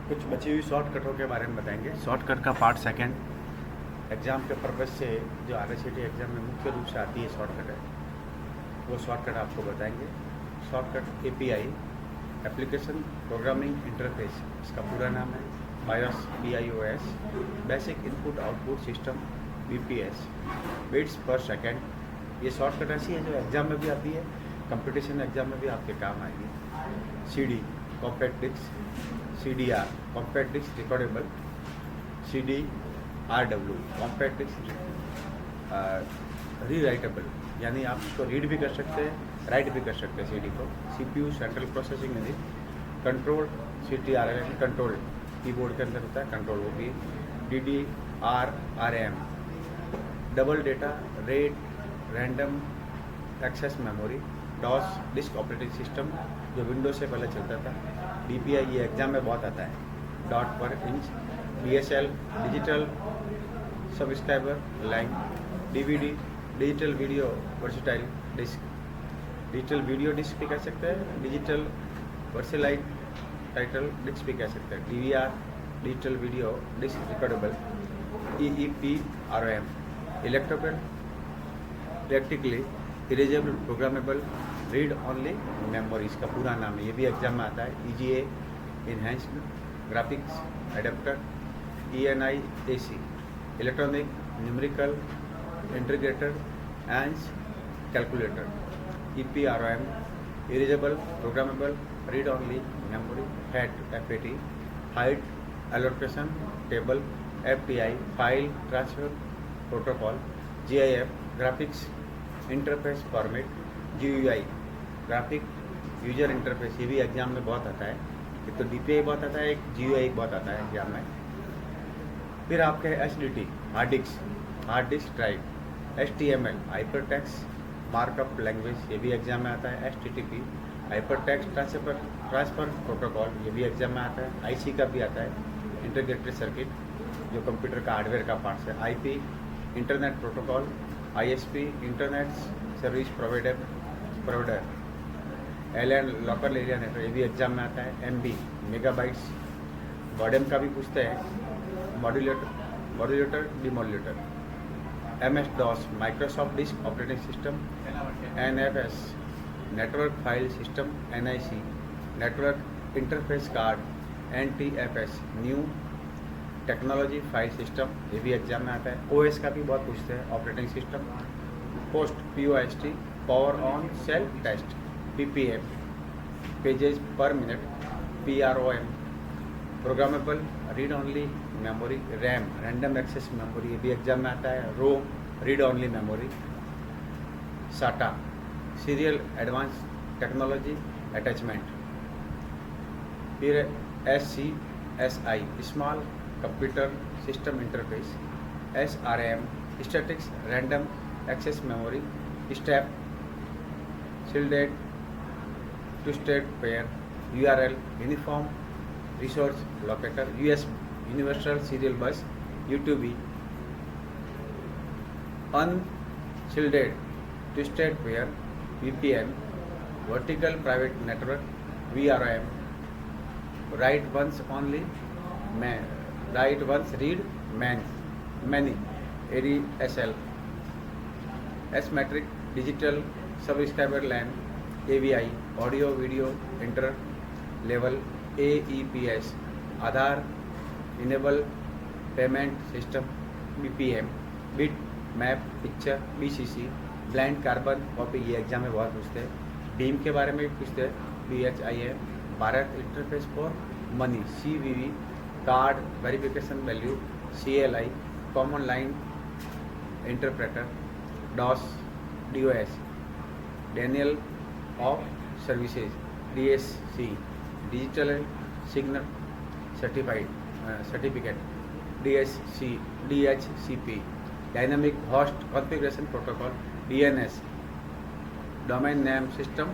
कुछ बची हुई शॉर्टकटों के बारे में बताएंगे। शॉर्टकट का पार्ट सेकंड एग्ज़ाम के पर्पज़ से जो RSCT एग्ज़ाम में मुख्य रूप से आती है शॉर्टकट है, वो शॉर्टकट आपको बताएंगे। Shortcut API application programming interface, इसका पूरा नाम है BIOS, basic input output system BPS, bits पर सेकेंड। ये शॉर्टकट ऐसी है जो एग्ज़ाम में भी आती है, कंपटीशन एग्ज़ाम में भी आपके काम आएगी। CD compact disc, CDR compact disc recordable, CDRW compact disc rewritable, यानी आप इसको रीड भी कर सकते हैं, राइट भी कर सकते हैं CD को। CPU central processing unit, control CTRL control keyboard के अंदर होता है, कंट्रोल वो भी। DDR/RAM double data rate random access memory. DOS disk operating system जो विंडोज से पहले चलता था। DPI ये एग्ज़ाम में बहुत आता है, dot per inch. DSL digital subscriber line. DVD digital video versatile disc, digital video disc भी कह सकते हैं, डिजिटल वर्सेलाइट टाइटल डिस्क भी कह सकते हैं। DVR digital video disc recordable. EEPROM electrical practically erasable programmable read only memory, इसका पूरा नाम है, ये भी एग्जाम में आता है। EGA enhanced graphics adapter. ENIAC electronic numerical integrator and calculator. EPROM erasable programmable read only memory. FAT height allocation table. FTI file transfer protocol. GIF graphics interface format. GUI graphic user interface, ये भी exam में बहुत आता है। एक तो DPI बहुत आता है, एक GUI बहुत आता है एग्जाम में। फिर आपके SDT hard disk drive. HTML hypertext markup language, ये भी एग्जाम में आता है। HTTP हाइपरटेक्स्ट ट्रांसफर प्रोटोकॉल, ये भी एग्जाम में आता है। IC का भी आता है, इंटीग्रेटेड सर्किट, जो कंप्यूटर का हार्डवेयर का पार्ट है। IP internet protocol. ISP internet service provider. LAN local area network, ये भी एग्जाम में आता है। MB megabytes. मॉडेम का भी पूछते हैं, modulator demodulator. MS-DOS Microsoft disc operating system. NFS network file system. NIC network interface card. NTFS new technology file system, ये भी एग्जाम में आता है। OS का भी बहुत पूछते हैं, operating system. POST power on self test. PPM pages per minute. PROM programmable read only memory. RAM random access memory, ये भी एग्जाम में आता है। ROM read only memory. SATA serial advance technology attachment. फिर SCSI small computer system interface. SRAM statics random access memory. Step shielded twisted pair. URL uniform resource locator. USB universal serial bus. U2B unshielded twisted pair. VPN vertical private network. VRM write once only write once read many. ADSL S metric digital subscriber line. AVI audio video inter level. AEPS Aadhaar enable payment system. BPM bit map picture. BCC blind carbon copy, ये exam में बहुत पूछते हैं। BIM के बारे में भी पूछते हैं। BHIM Bharat interface for money. CVV card verification value. CLI common line interpreter. DOS denial of services. DSC digital signal certificate. DHCP dynamic host configuration protocol. DNS domain name system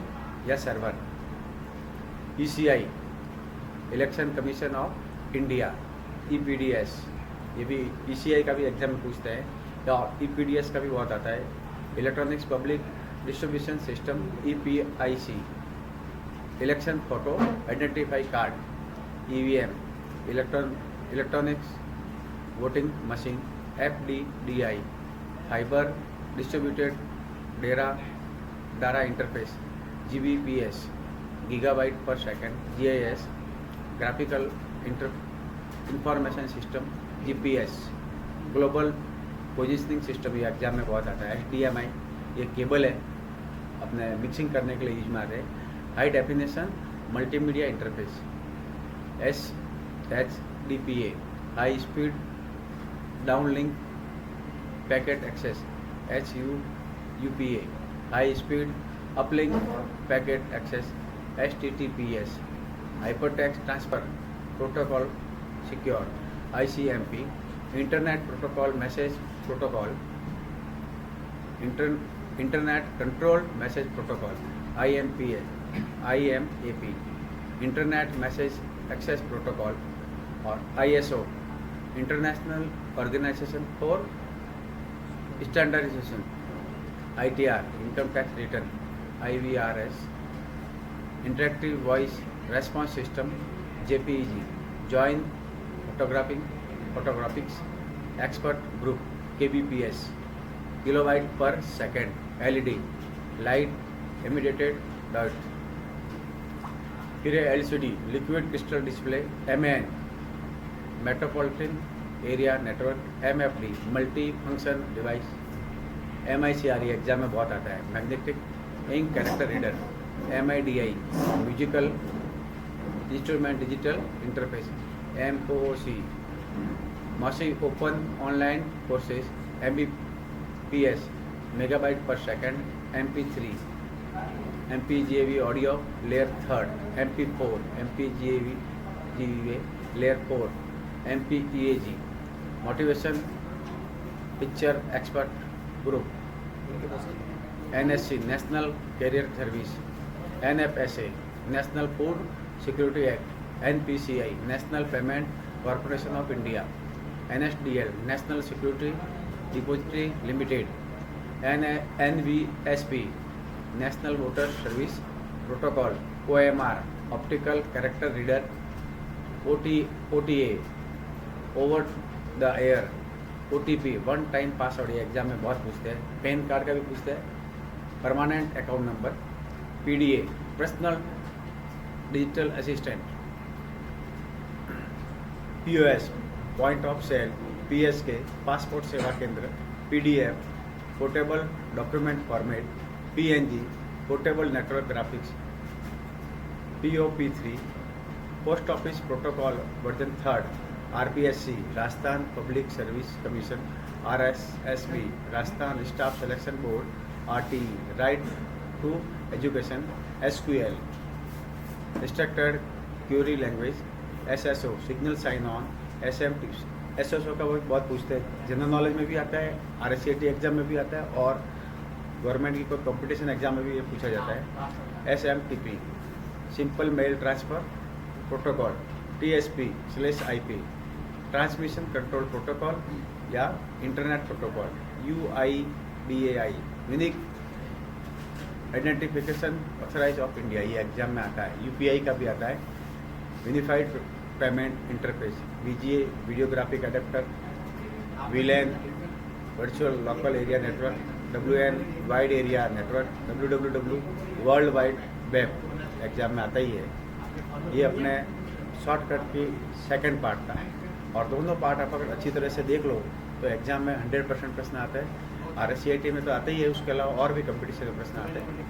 या server. ECI election commission of India. EPDS ये भी ECI का भी exam में पूछते हैं, या EPDS का भी बहुत आता है। Electronics public distribution system. EPIC election photo identify card. EVM electronics voting machine, FDDI, fibre distributed data interface, GBPS, gigabyte per second, GIS, graphical information system, GPS, global positioning system, ये exam में बहुत आता है। HDMI, ये cable है, अपने mixing करने के लिए यूज में आते हैं। High definition multimedia interface, SHDPA, high speed downlink packet access, HUPA, high speed uplink packet access, HTTPS, hypertext transfer protocol secure, ICMP, internet protocol message protocol, internet control message protocol, IMAP, internet message access protocol, और ISO, international organisation for standardisation, ITR, income tax return, IVRS, interactive voice response system, JPEG, joint photographics expert group, KBPS, kilobyte per second, LED, light immediated dot, फिर LCD, liquid crystal display, MAN, metropolitan area network, MFD, multi function device, MICR, exam में बहुत आता है। Magnetic ink character reader, MIDI, musical instrument digital interface, MOOC, massive open online courses, MBPS, megabyte per second, MP3, MPGAV audio layer third, MP4, MPGAV layer fourth, MPEAG, motivation picture expert group, NSC, national career service, NFSA, national food security act, NPCI, national payment corporation of India, NSDL, national security depository limited, NVSP, national voter service protocol, OMR, optical character reader, OTA, over the air, OTP, one time password, ये exam में बहुत पूछते हैं। Pan card का भी पूछते हैं। Permanent account number, PDA, personal digital assistant, POS, point of sale, PSK, passport Seva Kendra, PDF, portable document format, PNG, portable network graphics, POP3, post office protocol version third, RPSC, Rajasthan public service commission, RSSB, Rajasthan staff selection board, RTE, right to education, SQL, structured query language, SSO, signal sign on, SMT, SSO का बहुत पूछते हैं। General knowledge में भी आता है, RSCT exam में भी आता है, और गवर्नमेंट की कोई कंपटीशन एग्जाम में भी ये पूछा जाता है। SMTP, simple mail transfer protocol, TSP/IP, transmission control protocol या internet protocol, UIDAI, unique identification authorise of India, ये एग्जाम में आता है। UPI का भी आता है, unified payment interface, VGA, video graphic adapter, VLAN, virtual local area network, WN, wide area network, WWW, world wide web exam में आता ही है। ये अपने शॉर्टकट की सेकंड पार्ट था, और दोनों पार्ट आप अगर अच्छी तरह से देख लो तो एग्जाम में 100% प्रश्न आते हैं। RSCT में तो आते ही है, उसके अलावा और भी कंपटीशन के प्रश्न आते हैं।